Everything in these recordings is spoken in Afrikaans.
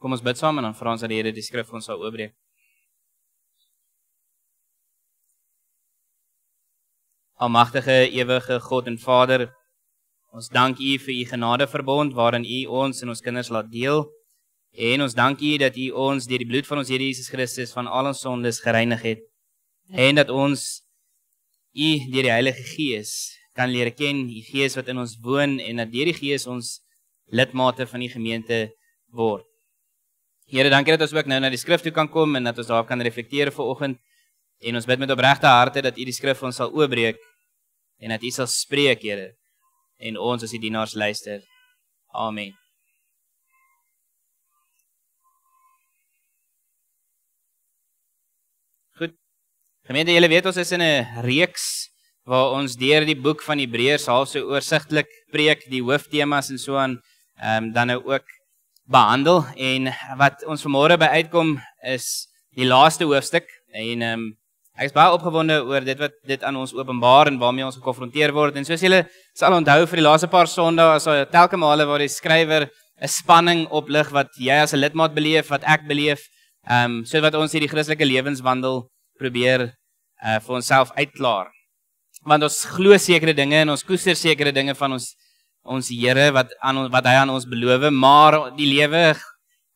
Kom ons bid saam en dan vra ons dat die Here die skrif vir ons sal oopbreek. Almagtige, ewige God en Vader, ons dank U vir U genadeverbond waarin U ons en ons kinders laat deel. En ons dank U dat U ons deur die bloed van ons Here Jesus Christus van al ons sondes gereinig het. En dat ons U deur die Heilige Gees kan leer ken, die Gees wat in ons woon, en dat deur die Gees ons lidmate van die gemeente word. Here, dankie dat ons ook nou na die skrif toe kan kom en dat ons daarop kan reflekteer vanoggend. En ons bid met opregte harte dat U die skrif ons sal oopbreek en dat U sal spreek, Here. En ons as die dienaars luister. Amen. Goed. Gemeente, julle weet ons is in 'n reeks waar ons deur die boek van Hebreërs half so oorsigtelik preek, die hooftemas en so aan, dan nou ook behandel. En wat ons vanmôre by uitkom is die laaste hoofstuk. En ek is baie opgewonde oor dit wat dit aan ons openbaar en waarmee ons gekonfronteer word. En soos julle sal onthou vir die laaste paar Sondae, as telke male waar die skrywer 'n spanning oplig wat jy as 'n lidmaat beleef, wat ek beleef, so wat ons hierdie Christelike lewenswandel probeer vir onsself uitklaar. Want ons glo sekere dinge en ons koester sekere dinge van ons Here wat hy aan ons beloof, maar die lewe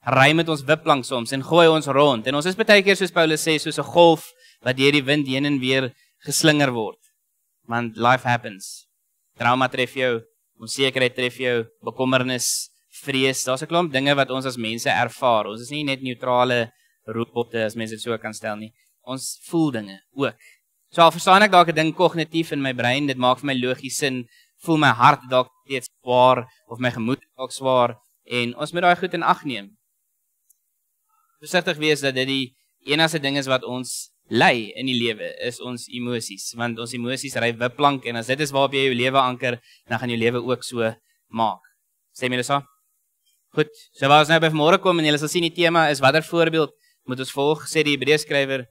ry met ons wipplank soms en gooi ons rond. En ons is baie keer, soos Paulus sê, soos 'n golf wat deur die wind heen en weer geslinger word. Want life happens. Trauma tref jou, onsekerheid tref jou, bekommernis, vrees. Daar's 'n klomp dinge wat ons as mense ervaar. Ons is nie net neutrale robotte, as mense dit so kan stel nie. Ons voel dinge ook. So al verstaan ek dalk 'n ding kognitief in my brein, dit maak vir my logies sin, voel my hart dalk steeds swaar, of my gemoed dalk swaar, en ons moet daai goed in ag neem. Versigtig wees dat dit die enigste ding is wat ons lei in die lewe, is ons emosies, want ons emosies ry wipplank, en as dit is waarop jy jou lewe anker, dan gaan jou lewe ook so maak. Stem julle saam? Goed, so waar ons nou by vanmôre kom, en julle sal sien die tema is, watter voorbeeld moet ons volg, sê die Hebreërskrywer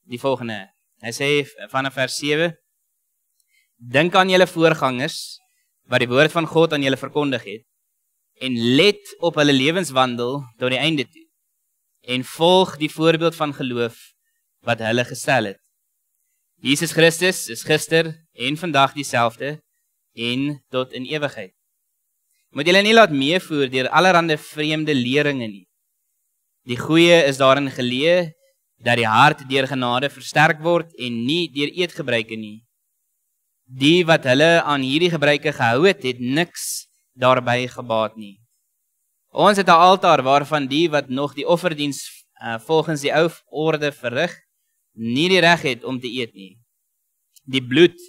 die volgende. Hy sê vanaf vers 7, dink aan julle voorgangers, wat die woord van God aan julle verkondig het, en let op hulle lewenswandel tot die einde toe, en volg die voorbeeld van geloof wat hulle gestel het. Jesus Christus is gister en vandag dieselfde, en tot in ewigheid. Moet julle nie laat meevoer deur allerhande vreemde leringe nie. Die goeie is daarin geleë, dat die hart deur genade versterk word en nie deur eetgebruike nie. Die wat hulle aan hierdie gebruike gehou het, het niks daarby gebaat nie. Ons het 'n altaar waarvan die wat nog die offerdiens volgens die ou orde verrig, nie die reg het om te eet nie. Die bloed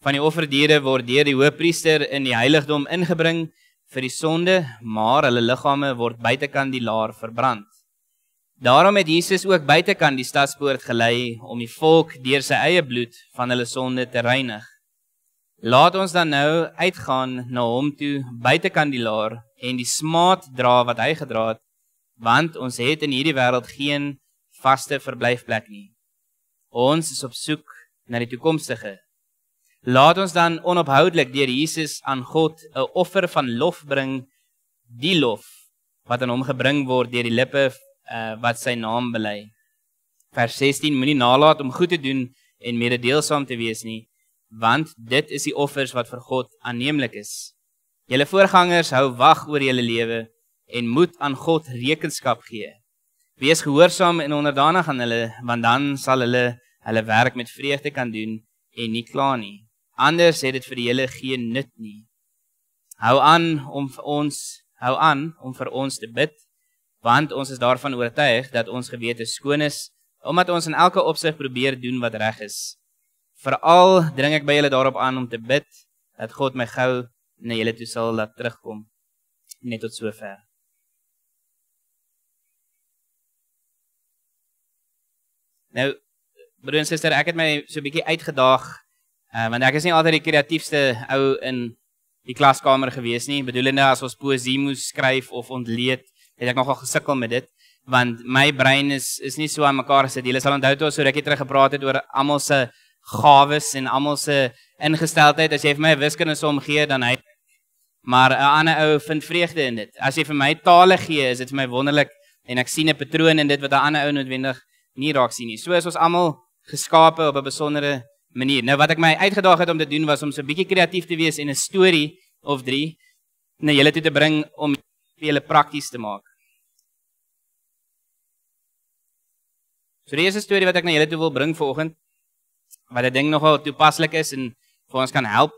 van die offerdiere word deur die hoëpriester in die heiligdom ingebring vir die sonde, maar hulle liggame word buitekant die laar verbrand. Daarom het Jesus ook buitekant die stadspoort gelei om die volk deur sy eie bloed van hulle sonde te reinig. Laat ons dan nou uitgaan na hom toe buitekant die laar en die smaad dra wat hy gedra het, want ons het in hierdie wêreld geen vaste verblyfplek nie. Ons is op soek na die toekomstige. Laat ons dan onophoudelik deur Jesus aan God 'n offer van lof bring, die lof wat aan hom gebring word deur die lippe wat sy naam bely. Vers 16, moenie nalat om goed te doen en mededeelsaam te wees nie, want dit is die offers wat vir God aanneemlik is. Julle voorgangers hou wag oor julle lewe en moet aan God rekenskap gee. Wees gehoorsaam en onderdanig aan hulle, want dan sal hulle werk met vreugde kan doen en nie kla nie. Anders het dit vir julle geen nut nie. Hou aan om vir ons te bid, want ons is daarvan oortuig dat ons gewete skoon is, omdat ons in elke opsig probeer doen wat reg is. Veral dring ek by julle daarop aan om te bid, dat God my gou na julle toe sal laat terugkom. Net tot sover. Nou, broer en suster, ek het my so 'n bietjie uitgedaag, want ek is nie altyd die kreatiefste ou in die klaskamer gewees nie, bedoelende as ons poësie moes skryf of ontleed, het ek nogal gesukkel met dit, want my brein is nie so aan mekaar gesit. Julle sal onthou toe ons so rukkie terug gepraat het oor almal se gawes en almal se ingesteldheid. As jy vir my 'n wiskundesom gee, dan hy, maar 'n ander ou vind vreugde in dit. As jy vir my tale gee, is dit vir my wonderlik en ek sien 'n patroon in dit wat 'n ander ou noodwendig nie raak sien nie. So is ons almal geskape op 'n besondere manier. Nou wat ek my uitgedaag het om te doen was om so 'n bietjie kreatief te wees en 'n storie of 3 na julle toe te bring om vir julle prakties te maak. So die eerste storie wat ek na julle toe wil bring vanoggend, wat ek dink nogal toepaslik is en vir ons kan help,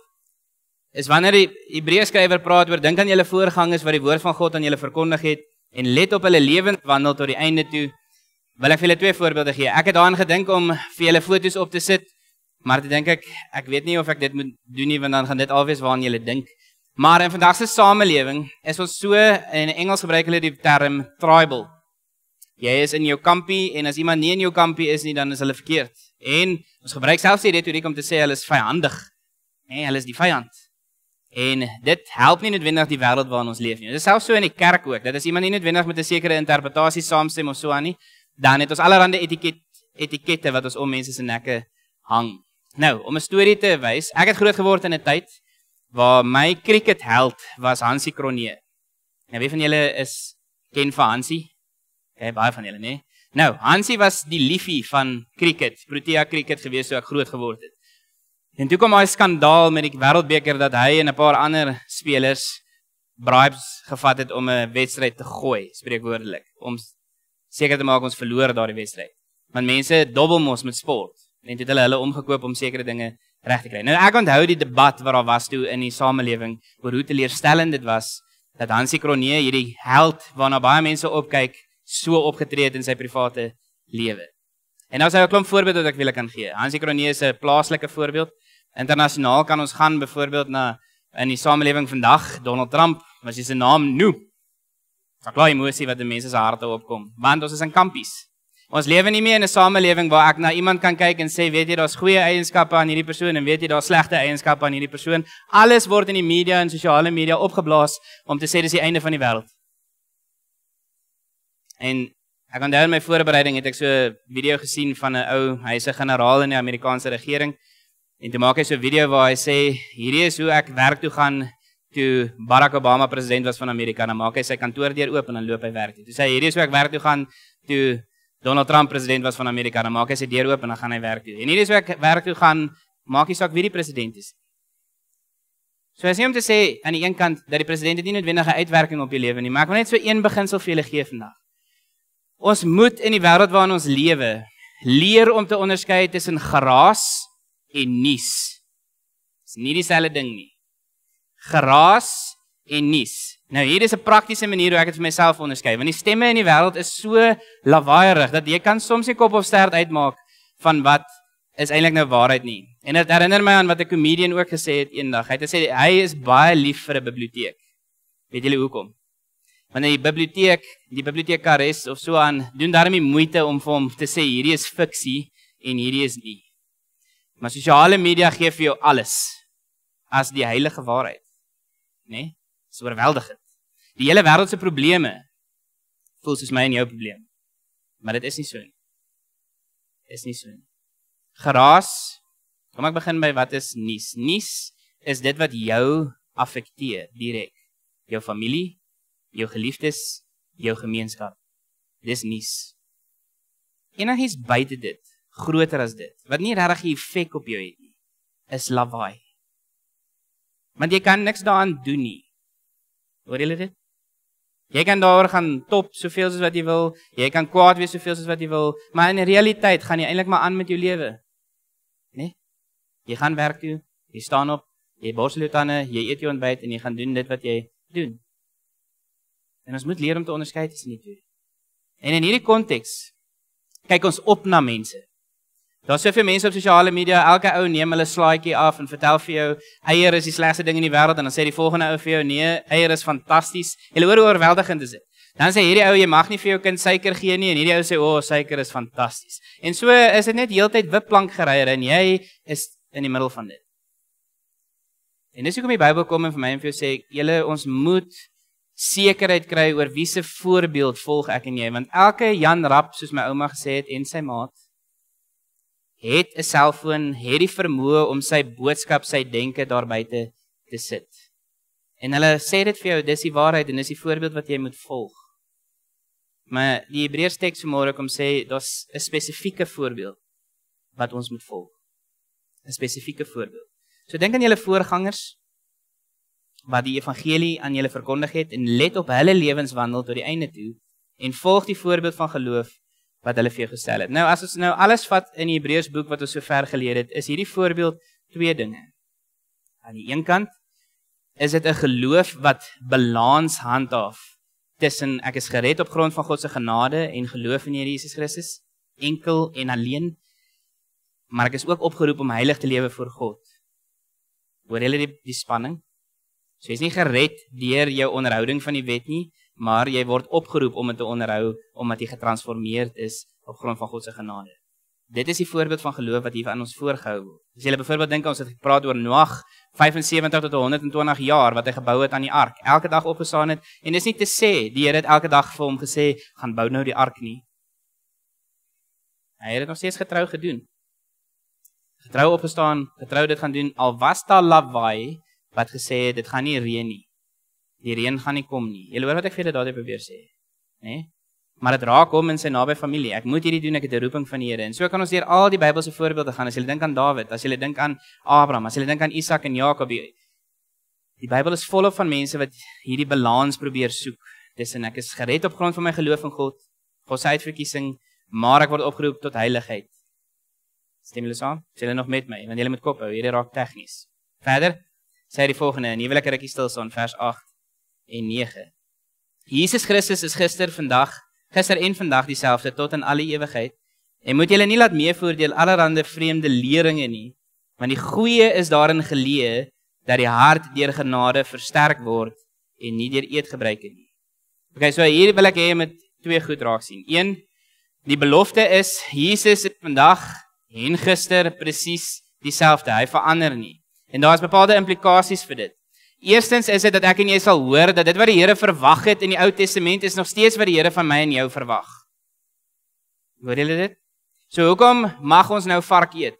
is wanneer die Hebreërskrywer praat oor dink aan julle voorgangers wat die woord van God aan julle verkondig het en let op hulle lewenswandel tot die einde toe, wil ek vir julle 2 voorbeelde gee. Ek het daaraan gedink om vir julle foto's op te sit, maar toe dink ek weet nie of ek dit moet doen nie, want dan gaan dit alwees waaraan julle dink. Maar in vandag se samelewing is ons so, in Engels gebruik hulle die term tribal. Jy is in jou kampie en as iemand nie in jou kampie is nie, dan is hulle verkeerd. En ons gebruik selfs die retoriek om te sê hulle is vyandig. Nee, hulle is die vyand. En dit help nie noodwendig die wêreld waarin ons leef nie. Dit is selfs so in die kerk ook, dat as iemand nie noodwendig met 'n sekere interpretasie saamstem of so aan nie, dan het ons allerhande etikette wat ons om mense se nekke hang. Nou, om 'n storie te wys, ek het groot geword in 'n tyd waar my cricketheld was Hansie Cronje. Nou, wie van julle ken vir Hansie? Okay, baie van julle, nee. Nou, Hansie was die liefie van cricket, Protea cricket gewees toe ek groot geword het. En toe kom hy skandaal met die wêreldbeker dat hy en 'n paar ander spelers bribes gevat het om 'n wedstryd te gooi, spreekwoordelik, om seker te maak ons verloor daardie wedstryd. Want mense dobbel mos met sport en dit het hulle omgekoop om sekere dinge reg te kry. Nou ek onthou die debat wat daar was toe in die samelewing oor hoe teleurstellend dit was dat Hansie Cronje, hierdie held waarna baie mense opkyk, so opgetree het in sy private lewe. En nou is hy 'n klomp voorbeeld wat ek wil kan gee. Hansie Cronje is 'n plaaslike voorbeeld. Internasionaal kan ons gaan byvoorbeeld na in die samelewing vandag, Donald Trump, as jy sy naam noem. Dis 'n klaar emosie wat in mense se harte opkom, want ons is in kampies. Ons lewe nie meer in 'n samelewing waar ek na iemand kan kyk en sê, weet jy, daar's goeie eienskappe aan hierdie persoon en weet jy, daar's slegte eienskappe aan hierdie persoon. Alles word in die media en sosiale media opgeblaas om te sê dis die einde van die wêreld. En ek onthou in my voorbereiding het ek so 'n video gesien van 'n ou, hy is 'n generaal in die Amerikaanse regering. En toe maak hy so 'n video waar hy sê, hierdie is hoe ek werk toe gaan toe Barack Obama president was van Amerika. Dan maak hy sy kantoordeur oop en dan loop hy werk toe. Toe sê hy, hierdie is hoe ek werk toe gaan toe Donald Trump president was van Amerika. Dan maak hy sy deur oop en dan gaan hy werk toe. En hierdie is hoe ek werk toe gaan, maak nie saak wie die president is. So hy sê om te sê aan die een kant dat die president het nie noodwendig 'n uitwerking op jou lewe nie, maar ek wil net so een beginsel vir julle gee vandag. Ons moet in die wêreld waarin ons lewe leer om te onderskei tussen geraas en nuus. Dis nie dieselfde ding nie. Geraas en nuus. Nou hier is 'n praktiese manier hoe ek dit vir myself onderskei, want die stemme in die wêreld is so lawaaierig dat jy kan soms nie kop of stert uitmaak van wat is eintlik nou waarheid nie. En dit herinner my aan wat 'n comedian ook gesê het eendag. Hy het gesê hy is baie lief vir 'n biblioteek. Weet julle hoekom? Want in die bibliotekares of so aan doen daarmee moeite om vir hom te sê hierdie is fiksie en hierdie is nie. Maar sosiale media gee vir jou alles as die heilige waarheid. Nee? Dis oorweldigend. Die hele wêreld se probleme voel soos my en jou probleem. Maar dit is nie so nie. Is nie so nie. Geraas, kom ek begin by wat is nuus. Nuus is dit wat jou affekteer direk. Jou familie, jou geliefdes, jou gemeenskap. Dis nuus. Enigiets buite dit, groter as dit, wat nie regtig 'n effek op jou het nie, is lawaai. Want jy kan niks daaraan doen nie. Hoor julle dit? Jy kan daaroor gaan top soveel soos wat jy wil, jy kan kwaad wees soveel soos wat jy wil, maar in realiteit gaan jy eintlik maar aan met jou lewe. Nee? Jy gaan werk toe, jy staan op, jy borsel jou tande, jy eet jou ontbyt en jy gaan doen dit wat jy doen. En ons moet leer om te onderskei tussen die twee. En in hierdie konteks kyk ons op na mense. Daar's soveel mense op sosiale media, elke ou neem hulle slaaitjie af en vertel vir jou eier is die slegste ding in die wêreld en dan sê die volgende ou vir jou nee, eier is fantasties. Jy hoor hoe oorweldigend is dit. Dan sê hierdie ou jy mag nie vir jou kind suiker gee nie en hierdie ou sê suiker is fantasties. En so is dit net heeltyd wipplank gery en jy is in die middel van dit. En dis hoekom die Bybel kom en vir my en vir jou sê, julle ons moet sekerheid kry oor wie se voorbeeld volg ek en jy, want elke Jan Rap, soos my ouma gesê het en sy maat, het 'n selfoon, het die vermoë om sy boodskap, sy denke daar buite te sit. En hulle sê dit vir jou, dis die waarheid en dis die voorbeeld wat jy moet volg. Maar die Hebreërs teks vanmôre kom sê, daar's 'n spesifieke voorbeeld wat ons moet volg. 'n Spesifieke voorbeeld. So dink aan julle voorgangers, wat die evangelie aan julle verkondig het, en let op hulle lewenswandel tot die einde toe, en volg die voorbeeld van geloof, wat hulle vir jou gestel het. Nou, as ons nou alles vat in die Hebreërs boek, wat ons so ver geleer het, is hierdie voorbeeld twee dinge. Aan die een kant, is dit 'n geloof wat balans handhaaf, tussen ek is gered op grond van God se genade, en geloof in Here Jesus Christus, enkel en alleen, maar ek is ook opgeroep om heilig te lewe voor God. Hoor julle die spanning? So jy is nie gered deur jou onderhouding van die wet nie, maar jy word opgeroep om dit te onderhou, omdat jy getransformeerd is op grond van God se genade. Dit is die voorbeeld van geloof wat hier aan ons voorgehou word. As jy byvoorbeeld dink, ons het gepraat oor Noag, 75 tot 120 jaar, wat hy gebou het aan die ark, elke dag opgestaan het, en dis nie te sê, die Here het elke dag vir hom gesê, gaan bou nou die ark nie. Hy het dit nog steeds getrou gedoen. Getrou opgestaan, getrou dit gaan doen, al was daar lawaai, wat gesê het, dit gaan nie reën nie. Die reën gaan nie kom nie. Julle hoor wat ek vir julle daardie probeer sê, né? Maar dit raak hom in sy naby familie. Ek moet hierdie doen, ek het 'n roeping van die Here. En so kan ons deur al die Bybelse voorbeelde gaan. As jy dink aan Dawid, as jy dink aan Abraham, as jy dink aan Isak en Jakob, die Bybel is volop van mense wat hierdie balans probeer soek. Tussen ek is gered op grond van my geloof in God, God se uitverkiesing, maar ek word opgeroep tot heiligheid. Stem julle saam? Is julle nog met my? Want julle moet kop hou, hierdie raak tegnies. Verder sê hy die volgende, en hier wil ek 'n rukkie stil staan, vers 8 en 9. Jesus Christus is gister en vandag dieselfde tot in alle ewigheid. En moet julle nie laat meevoordeel allerhande vreemde leringe nie, want die goeie is daarin geleë dat die hart deur genade versterk word en nie deur eetgebruike nie. Okay, so hier wil ek hê met twee goed raak sien. Een, die belofte is Jesus is vandag en gister presies dieselfde. Hy verander nie. En daar is bepaalde implikasies vir dit. Eerstens is dit dat ek en jy sal hoor dat dit wat die Here verwag het in die Ou Testament is nog steeds wat die Here van my en jou verwag. Hoor julle dit? So hoekom mag ons nou vark eet?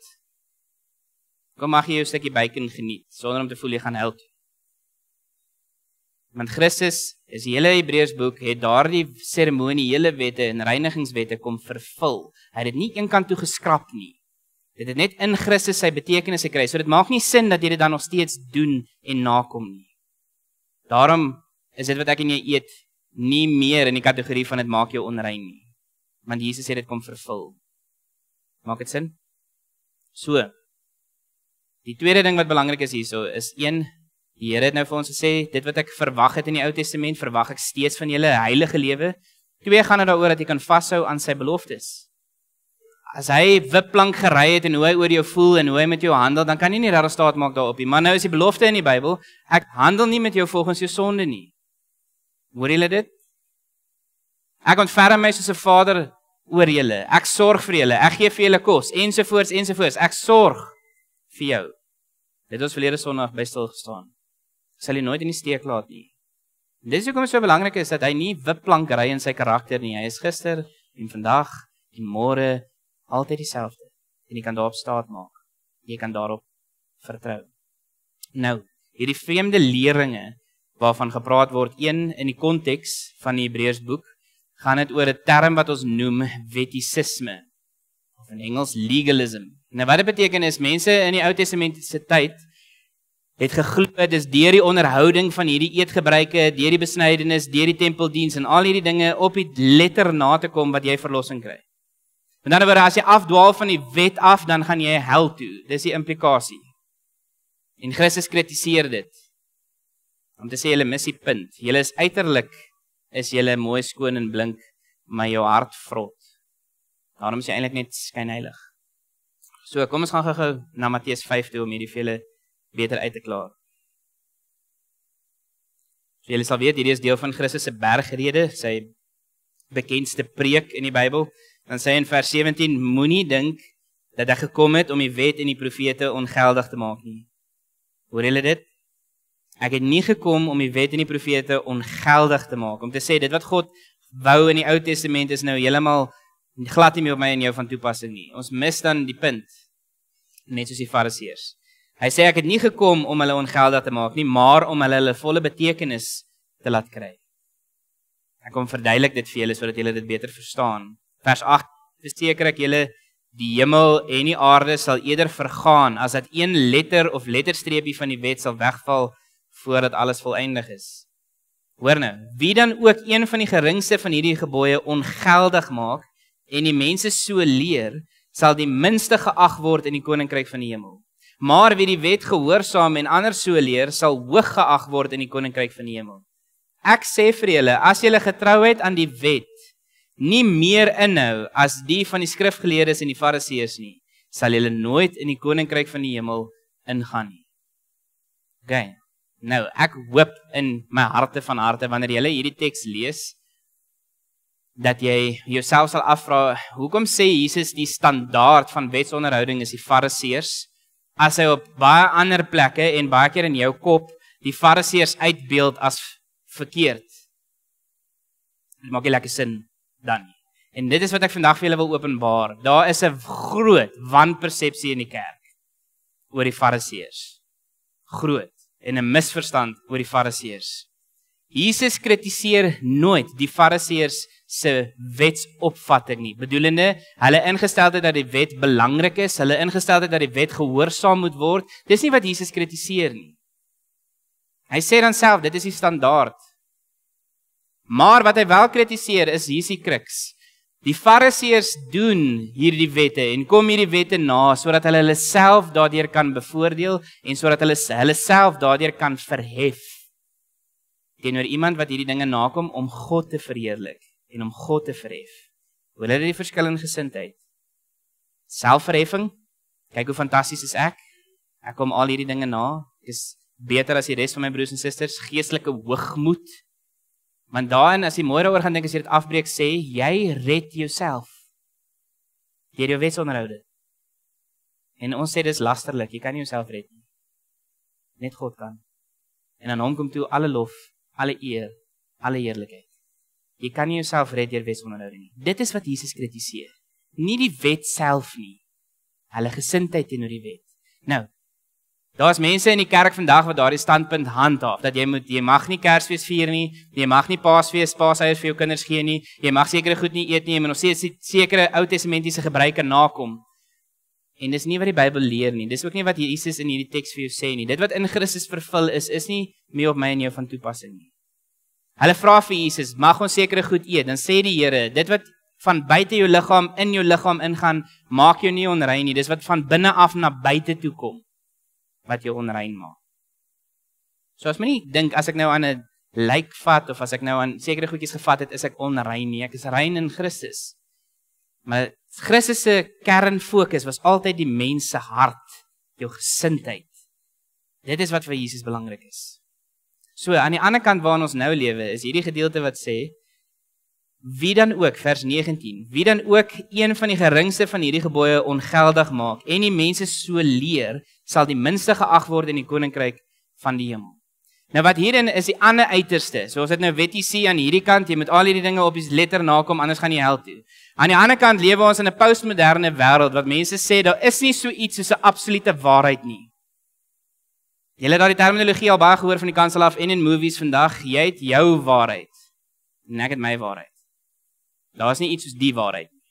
Hoekom mag jy jou stukkie bacon geniet sonder om te voel jy gaan hel toe? Want Christus is die hele Hebreërs boek het daardie seremoniële wette en reinigingswette kom vervul. Hy het dit nie eenkant toe geskrap nie. Dit het net in Christus sy betekenis gekry. So dit maak nie sin dat jy dit dan nog steeds doen en nakom nie. Daarom is dit wat ek en jy eet nie meer in die kategorie van dit maak jou onrein nie. Want Jesus het dit kom vervul. Maak dit sin? So. Die tweede ding wat belangrik is hierso is een, die Here het nou vir ons gesê, dit wat ek verwag het in die Ou Testament, verwag ek steeds van julle heilige lewe. Twee, gaan dit daaroor dat jy kan vashou aan sy beloftes. As hy wipplank gery het en hoe hy oor jou voel en hoe hy met jou handel, dan kan jy nie regtig staat maak daarop nie. Maar nou is die belofte in die Bybel, ek handel nie met jou volgens jou sonde nie. Hoor julle dit? Ek ontferm my soos 'n vader oor julle. Ek sorg vir julle. Ek gee vir julle kos ensovoorts ensovoorts. Ek sorg vir jou. Dit het ons verlede Sondag by stil gestaan. Ek sal jy nooit in die steek laat nie. En dis hoekom dit so belangrik is dat hy nie wipplank ry in sy karakter nie. Hy is gister en vandag en môre altyd dieselfde. En jy kan daarop staat maak. Jy kan daarop vertrou. Nou, hierdie vreemde leringe waarvan gepraat word, een in die konteks van die Hebreërs boek, gaan dit oor 'n term wat ons noem wettisisme, of in Engels legalism. Nou wat dit beteken is, mense in die Ou Testamentiese tyd het geglo dis deur die onderhouding van hierdie eetgebruike, deur die besnydenis, deur die tempeldiens en al hierdie dinge op die letter na te kom wat jy verlossing kry. Met ander woorde, as jy afdwaal van die wet af, dan gaan jy hel toe. Dis die implikasie. En Christus kritiseer dit. Om te sê, julle mis die punt. Julle is uiterlik, is julle mooi, skoon en blink, maar jou hart vrot. Daarom is jy eintlik net skynheilig. So, kom ons gaan gou na Matteus 5 toe, om hierdie vir julle beter uit te klaar. So, julle sal weet, hierdie is deel van Christus se bergrede, sy bekendste preek in die Bybel. Dan sê hy in vers 17, moenie dink dat hy gekom het om die wet en die profete ongeldig te maak nie. Hoor julle dit? Ek het nie gekom om die wet en die profete ongeldig te maak. Om te sê, dit wat God wou in die Ou Testament is nou heeltemal glad nie meer op my en jou van toepassing nie. Ons mis dan die punt. Net soos die Fariseërs. Hy sê, ek het nie gekom om hulle ongeldig te maak nie, maar om hulle volle betekenis te laat kry. Ek kom verduidelik dit vir julle sodat julle dit beter verstaan. Vers 8, verseker ek julle, die hemel en die aarde sal eerder vergaan as dat een letter of letterstreepie van die wet sal wegval voordat alles volëindig is. Hoor nou, wie dan ook een van die geringste van hierdie gebooie ongeldig maak en die mense so leer, sal die minste geag word in die koninkryk van die hemel. Maar wie die wet gehoorsaam en ander so leer, sal hoog geag word in die koninkryk van die hemel. Ek sê vir julle, as julle getrouheid aan die wet nie meer inhou as die van die skrifgeleerdes en die fariseërs nie, sal julle nooit in die koninkryk van die hemel ingaan nie. Okay. Nou, ek hoop in my harte van harte, wanneer jy hierdie teks lees, dat jy jouself sal afvra, hoekom sê Jesus die standaard van wetsonderhouding is die fariseërs, as hy op baie ander plekke en baie keer in jou kop die fariseërs uitbeeld as verkeerd. Dit maak nie lekker sin dan nie. En dit is wat ek vandag vir julle wil openbaar. Daar is 'n groot wanpersepsie in die kerk oor die fariseërs. Groot. En 'n misverstand oor die fariseërs. Jesus kritiseer nooit die fariseërs se wetsopvatting nie. Bedoelende, hulle ingesteldheid dat die wet belangrik is, hulle ingesteldheid dat die wet gehoorsaam moet word, dis nie wat Jesus kritiseer nie. Hy sê dan self, dit is die standaard. Maar wat hy wel kritiseer is, hier is die kruks. Die fariseërs doen hierdie wette en kom hierdie wette na, sodat hulle self daardeur kan bevoordeel en sodat hulle self daardeur kan verhef teenoor iemand wat hierdie dinge nakom om God te verheerlik en om God te verhef. Hoor hulle die verskil in gesindheid? Selfverheffing, kyk hoe fantasties is ek. Ek kom al hierdie dinge na. Ek is beter as die res van my broers en susters. Geestelike hoogmoed. Want daarin, as jy mooi daaroor gaan dink, as jy dit afbreek, sê, jy red jouself. Deur jou wetsonderhoude. En ons sê, dis lasterlik, jy kan nie jouself red nie. Net God kan. En aan hom kom toe alle lof, alle eer, alle heerlikheid. Jy kan nie jouself red deur wetsonderhoude nie. Dit is wat Jesus kritiseer. Nie die wet self nie. Hulle gesindheid teenoor die wet. Nou, daar is mense in die kerk vandag wat daardie standpunt handhaaf, dat jy mag nie Kersfees vier nie, jy mag nie Paasfees, Paaseiers vir jou kinders gee nie, jy mag sekere goed nie eet nie, jy moet nog sekere Ou Testamentiese gebruike nakom. En dis nie wat die Bybel leer nie, dis ook nie wat Jesus in hierdie teks vir jou sê nie. Dit wat in Christus vervul is nie meer op my en jou van toepassing nie. Hulle vra vir Jesus, mag ons sekere goed eet? Dan sê die Here, dit wat van buite jou liggaam in jou liggaam ingaan, maak jou nie onrein nie. Dis wat van binne af na buite toe kom, wat jou onrein maak. So as my nie dink, as ek nou aan 'n lijk vat, of as ek nou aan sekere goedjies gevat het, is ek onrein nie. Ek is rein in Christus. Maar Christus se kernfokus was altyd die mens se hart, jou gesindheid. Dit is wat vir Jesus belangrik is. So, aan die ander kant waarin ons nou lewe, is hierdie gedeelte wat sê, wie dan ook, vers 19, wie dan ook een van die geringste van hierdie gebooie ongeldig maak, en die mense so leer, sal die minste geag word in die koninkryk van die hemel. Nou wat hierin is die ander uiterste, so as dit nou wetty sê aan hierdie kant, jy moet al hierdie dinge op die letter nakom, anders gaan jy hel toe. Aan die ander kant lewe ons in 'n postmoderne wêreld, wat mense sê, daar is nie so iets soos 'n absolute waarheid nie. Julle het daardie terminologie al baie gehoor van die kansel af en in movies vandag, jy het jou waarheid, en ek het my waarheid. Daar is nie iets soos die waarheid nie.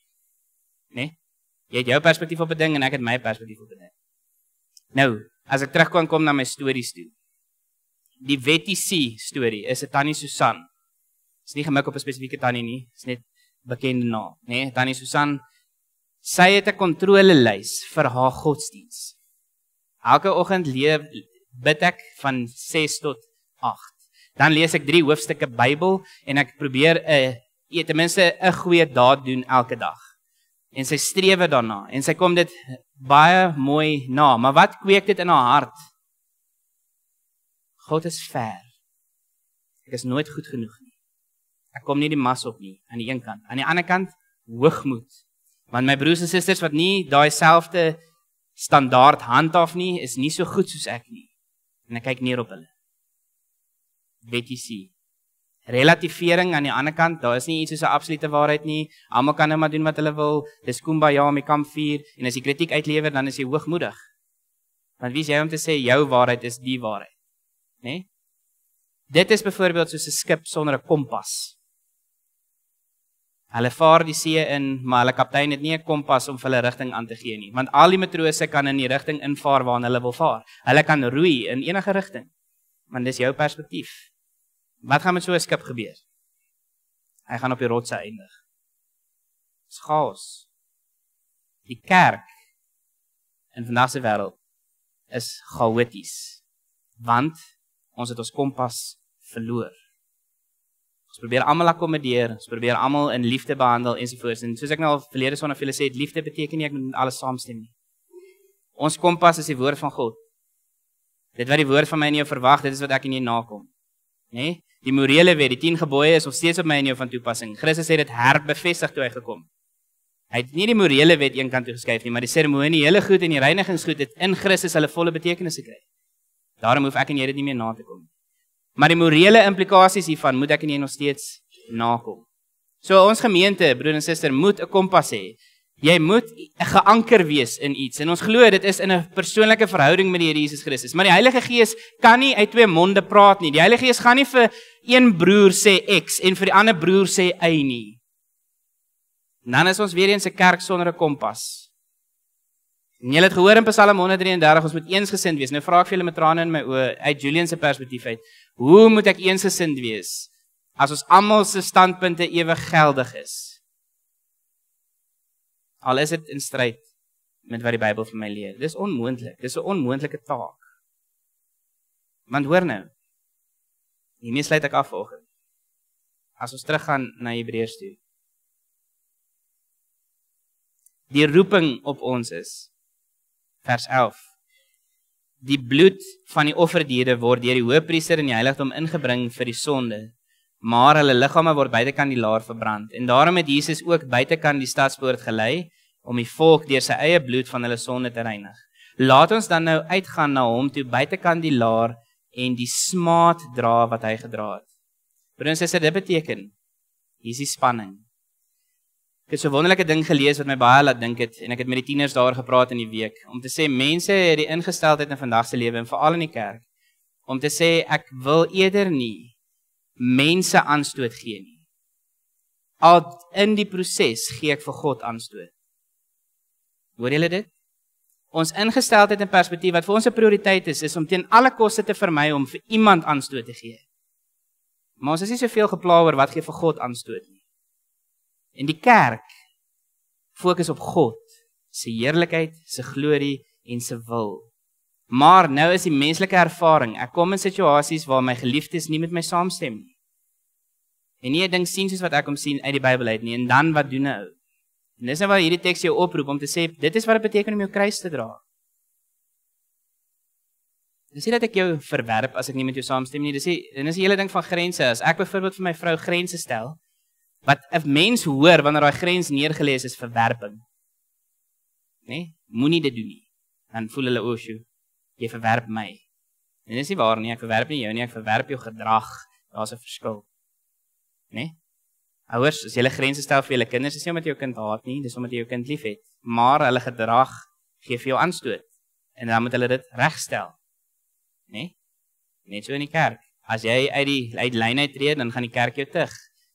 Nee? Jy het jou perspektief op 'n ding en ek het my perspektief op 'n ding. Nou, as ek terugkom na my stories toe. Die Wetty C storie is 'n Tannie Susan. Is nie gemik op 'n spesifieke tannie nie, is net bekende naam, nee, Tannie Susan. Sy het 'n kontrolelys vir haar godsdiens. Elke oggend bid ek van 6 tot 8. Dan lees ek 3 hoofstukke Bybel en ek probeer ten minste 'n goeie daad doen elke dag. En sy strewe daarna en sy kom dit baie mooi na, maar wat kweek dit in haar hart? God is ver. Ek is nooit goed genoeg nie. Ek kom nie die mas op nie, aan die een kant. Aan die ander kant, hoogmoed. Want my broers en susters wat nie daai selfde standaard handhaaf nie, is nie so goed soos ek nie. En ek kyk neer op hulle. Wetty C. Relativering aan die ander kant, daar is nie iets soos 'n absolute waarheid nie. Almal kan net maar doen wat hulle wil. Dis kumbaya om die kampvuur en as jy kritiek uitlewer, dan is jy hoogmoedig. Want wie is jy om te sê jou waarheid is die waarheid? Nee? Dit is byvoorbeeld soos 'n skip sonder 'n kompas. Hulle vaar die see in, maar hulle kaptein het nie 'n kompas om vir hulle rigting aan te gee nie, want al die matrose kan in die rigting invaar waarna hulle wil vaar. Hulle kan roei in enige rigting, want dis jou perspektief. Wat gaan met so 'n skip gebeur? Hy gaan op die rotse eindig. Dis chaos. Die kerk in vandag se wêreld is chaoties, want ons het ons kompas verloor. Ons probeer almal akkommodeer, ons probeer almal in liefde behandel ensovoorts. En soos ek nou al verlede Sondag vir julle sê, liefde beteken nie ek moet met alles saamstem nie. Ons kompas is die woord van God. Dit wat die woord van my en jou verwag, dit is wat ek en jy nakom. Nee? Die morele wet, die 10 gebooie is nog steeds op my en jou van toepassing. Christus het dit herbevestig toe hy gekom. Hy het nie die morele wet een kant toe geskuif nie, maar die seremoniële goed en die reinigingsgoed het in Christus hulle volle betekenis gekry. Daarom hoef ek en jy dit nie meer na te kom. Maar die morele implikasies hiervan moet ek en jy nog steeds nakom. So ons gemeente, broer en suster, moet 'n kompas hê. Jy moet geanker wees in iets. En ons glo dit is in 'n persoonlike verhouding met die Here Jesus Christus. Maar die Heilige Gees kan nie uit 2 monde praat nie. Die Heilige Gees gaan nie vir een broer sê X en vir die ander broer sê Y nie. En dan is ons weer eens 'n kerk sonder 'n kompas. En julle het gehoor in Psalm 133, ons moet eensgesind wees. Nou vra ek vir julle met trane in my oë, uit Julian se perspektief uit, hoe moet ek eensgesind wees as ons almal se standpunte ewig geldig is? Al is dit in stryd met wat die Bybel vir my leer. Dis onmoontlik. Dis 'n onmoontlike taak. Want hoor nou, hiermee sluit ek af vanoggend. As ons teruggaan na Hebreërs toe. Die roeping op ons is, vers 11, die bloed van die offerdiere word deur die hoëpriester in die heiligdom ingebring vir die sonde, maar hulle liggame word buitekant die laar verbrand. En daarom het Jesus ook buitekant die stadspoort gelei, om die volk deur sy eie bloed van hulle sonde te reinig. Laat ons dan nou uitgaan na hom toe buitekant die laar en die smaad dra wat hy gedra het. Broer en suster, dit beteken, hier is die spanning. Ek het so 'n wonderlike ding gelees wat my baie laat dink het, en ek het met die tieners daar gepraat in die week, om te sê, mense het die ingesteldheid in vandag se lewe, en veral in die kerk, om te sê, ek wil eerder nie mense aanstoot gee nie. Al in die proses gee ek vir God aanstoot. Hoor julle dit? Ons ingesteldheid en perspektief wat vir ons 'n prioriteit is om teen alle koste te vermy om vir iemand aanstoot te gee. Maar ons is nie soveel gepla oor wat gee vir God aanstoot nie. En die kerk fokus op God, sy heerlikheid, sy glorie en sy wil. Maar nou is die menslike ervaring, ek kom in situasies waar my geliefdes nie met my saamstem nie. En nie 'n ding sien soos wat ek hom sien uit die Bybel uit nie, en dan wat doen 'n ou? En dis nou waar hierdie teks jou oproep om te sê, dit is wat dit beteken om jou kruis te dra. Dis nie dat ek jou verwerp as ek nie met jou saamstem nie, dis die hele ding van grense. As ek byvoorbeeld vir my vrou grense stel, wat 'n mens hoor wanneer daai grens neergelees is, verwerping. Nee, moenie dit doen nie. Dan voel hulle, o, sjoe, jy verwerp my. En dis nie waar nie, ek verwerp nie jou nie, ek verwerp jou gedrag. Daar's 'n verskil. Nee? Ouers, as jy hulle grense stel vir julle kinders, is nie omdat jy jou kind haat nie, dis omdat jy jou kind liefhet. Maar hulle gedrag gee vir jou aanstoot. En dan moet hulle dit regstel. Nee? Net so in die kerk. As jy uit lyn uittreed, dan gaan die kerk jou tig.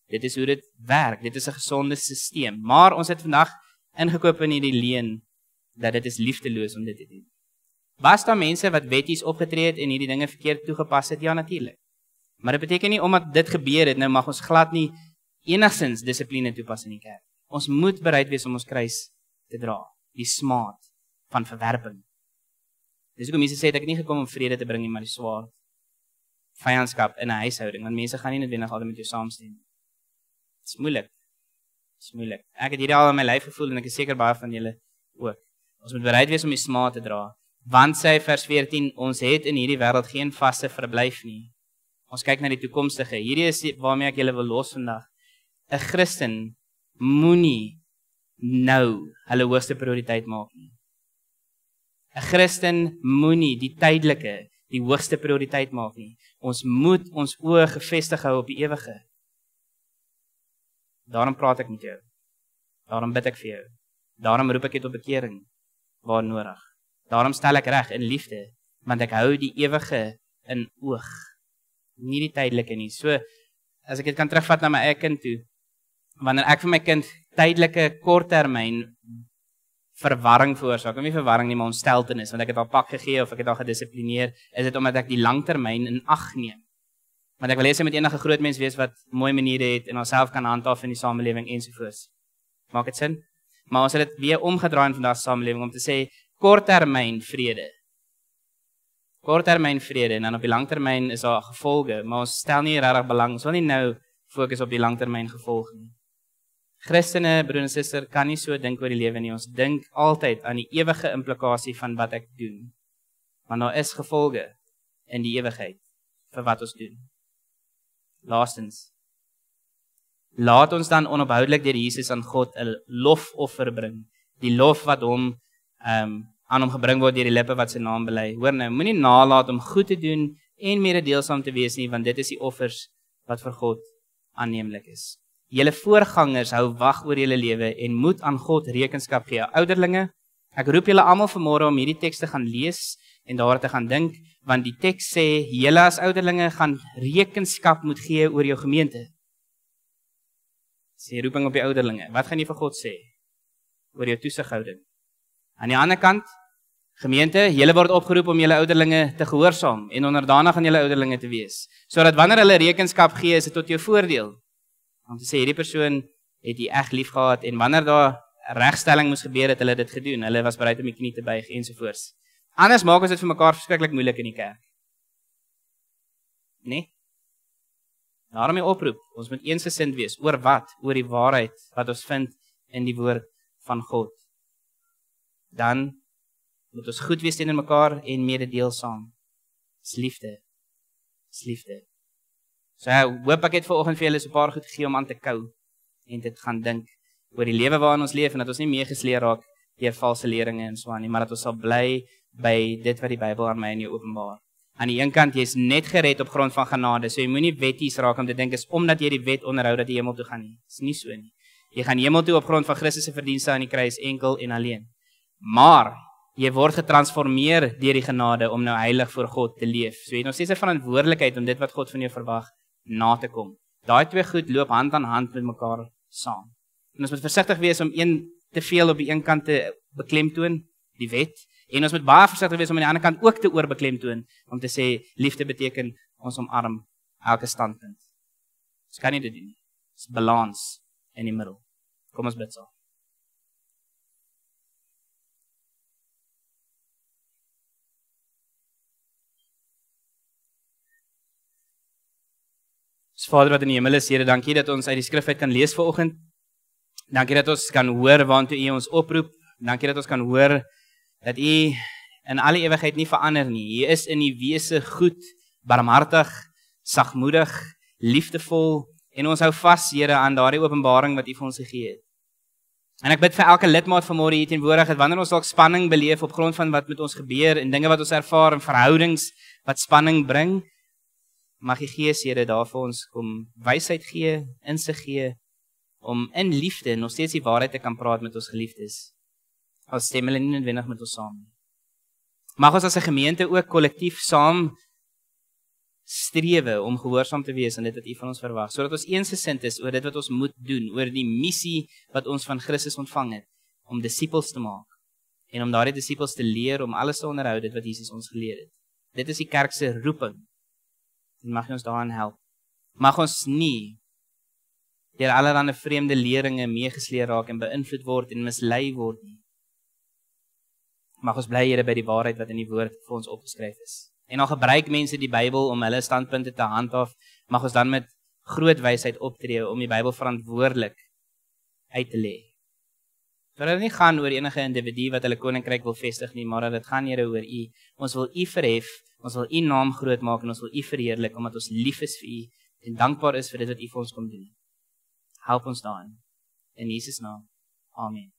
Dit is hoe dit werk. Dit is 'n gesonde stelsel. Maar ons het vandag ingekoop in hierdie leuen dat dit is liefdeloos om dit te doen. Was daar mense wat wetties opgetree het en hierdie dinge verkeerd toegepas het? Ja, natuurlik. Maar dit beteken nie omdat dit gebeur het, nou mag ons glad nie enigsins dissipline toepas in die kerk. Ons moet bereid wees om ons kruis te dra. Die smaad van verwerping. Dis hoekom mense sê ek het nie gekom om vrede te bring nie, maar die swaard. Vyandskap in 'n huishouding, want mense gaan nie noodwendig altyd met jou saamstem. Dit is moeilik. Dit is moeilik. Ek het hierdie al in my lyf gevoel en ek is seker baie van julle ook. Ons moet bereid wees om die smaad te dra. Want sê vers 14, ons het in hierdie wêreld geen vaste verblyf nie. Ons kyk na die toekomstige. Hierdie is waarmee ek julle wil los vandag. 'n Christen moenie nou hulle hoogste prioriteit maak nie. 'n Christen moenie die tydelike die hoogste prioriteit maak nie. Ons moet ons oë gefestig hou op die ewige. Daarom praat ek met jou. Daarom bid ek vir jou. Daarom roep ek dit op bekering waar nodig. Daarom stel ek reg in liefde, want ek hou die ewige in oog. Nie die tydelike nie. So, as ek dit kan terugvat na my eie kind toe, wanneer ek vir my kind tydelike korttermyn verwarring veroorsaak, nie verwarring nie, maar ontsteltenis, want ek het al pak gegee of ek het al gedissiplineer, is dit omdat ek die langtermyn in ag neem. Want ek wil hê sy moet enige groot mens wees wat mooi maniere het en haarself kan handhaaf in die samelewing ensovoorts. Maak dit sin? Maar ons het dit weer omgedraai in vandag se samelewing om te sê korttermyn vrede. Korttermyn vrede en dan op die langtermyn is daar gevolge, maar ons stel nie regtig belang, ons wil nie nou fokus op die langtermyn gevolge nie. Christene, broer en suster, kan nie so dink oor die lewe nie. Ons dink altyd aan die ewige implikasie van wat ek doen. Want daar is gevolge in die ewigheid vir wat ons doen. Laastens, laat ons dan onophoudelik deur Jesus aan God 'n lofoffer bring. Die lof wat hom aan hom gebring word deur die lippe wat sy naam bely. Hoor nou, moenie nalat om goed te doen en mededeelsaam te wees nie, want dit is die offers wat vir God aanneemlik is. Julle voorgangers hou wag oor julle lewe en moet aan God rekenskap gee. Ouderlinge, ek roep julle almal vanmôre om hierdie teks te gaan lees en daar te gaan dink, want die teks sê julle as ouderlinge gaan rekenskap moet gee oor jou gemeente. Sê roeping op die ouderlinge. Wat gaan jy vir God sê oor jou toesighouding? Aan die ander kant, gemeente, julle word opgeroep om julle ouderlinge te gehoorsaam en onderdanig aan julle ouderlinge te wees, sodat wanneer hulle rekenskap gee, is dit tot jou voordeel. Om te sê hierdie persoon het jy reg lief gehad en wanneer daar regstelling moes gebeur het hulle dit gedoen. Hulle was bereid om die knie te buig ensovoorts. Anders maak ons dit vir mekaar verskriklik moeilik in die kerk. Nee? Daarom die oproep. Ons moet eensgesind wees oor wat? Oor die waarheid wat ons vind in die woord van God. Dan moet ons goed wees teenoor mekaar en mededeelsaam. Dis liefde. Dis liefde. So hoop ek het vanoggend vir julle so 'n paar goed gegee om aan te kou en dit gaan dink oor die lewe waarin ons leef en dat ons nie meegesleer raak deur valse leringe en so aan nie, maar dat ons sal bly by dit wat die Bybel aan my en jou openbaar. Aan die een kant, jy's net gered op grond van genade, so jy moenie wetties raak om te dink is omdat jy die wet onderhou dat jy hemel toe gaan nie. Dis nie so nie. Jy gaan hemel toe op grond van Christus se verdienste aan die kruis enkel en alleen. Maar jy word getransformeer deur die genade om nou heilig voor God te leef. So jy het nog steeds 'n verantwoordelikheid om dit wat God van jou verwag na te kom. Daai twee goed loop hand aan hand met mekaar saam. En ons moet versigtig wees om te veel op die een kant te beklemtoon, die wet, en ons moet baie versigtig wees om aan die ander kant ook te oorbeklemtoon, om te sê, liefde beteken ons omarm elke standpunt. Ons kan nie dit doen nie. Dis balans in die middel. Kom ons bid saam. Vader wat in die hemel is, Here, dankie dat ons uit die skrif uit kan lees vanoggend. Dankie dat ons kan hoor waartoe U ons oproep. Dankie dat ons kan hoor dat U in alle ewigheid nie verander nie. U is in U wese goed, barmhartig, sagmoedig, liefdevol en ons hou vas, Here, aan daardie openbaring wat U vir ons gegee het. En ek bid vir elke lidmaat vanmôre hier teenwoordig dat wanneer ons dalk spanning beleef op grond van wat met ons gebeur en dinge wat ons ervaar en verhoudings wat spanning bring, mag die Gees, Here, daar vir ons kom wysheid gee, insig gee, om in liefde nog steeds die waarheid te kan praat met ons geliefdes. Al stem hulle nie noodwendig met ons saam. Mag ons as 'n gemeente ook kollektief saam strewe om gehoorsaam te wees aan dit wat U van ons verwag, sodat ons eensgesind is oor dit wat ons moet doen, oor die missie wat ons van Christus ontvang het, om disippels te maak, en om daardie disippels te leer om alles te onderhou, dit wat Jesus ons geleer het. Dit is die kerk se roeping. En mag ons daarin help. Mag ons nie deur allerlei vreemde leringe meegesleer raak en beïnvloed word en mislei word nie. Mag ons bly, Here, by die waarheid wat in die woord vir ons opgeskryf is. En al gebruik mense die Bybel om hulle standpunte te handhaaf, mag ons dan met groot wysheid optree om die Bybel verantwoordelik uit te lê. Sodat dit nie gaan oor enige individu wat hulle koninkryk wil vestig nie, maar dat dit gaan, Here, oor U. Ons wil U verhef. Ons wil U naam groot maak en ons wil U verheerlik, omdat ons lief is vir U en dankbaar is vir dit wat U vir ons kom doen. Help ons daarin. In Jesus naam. Amen.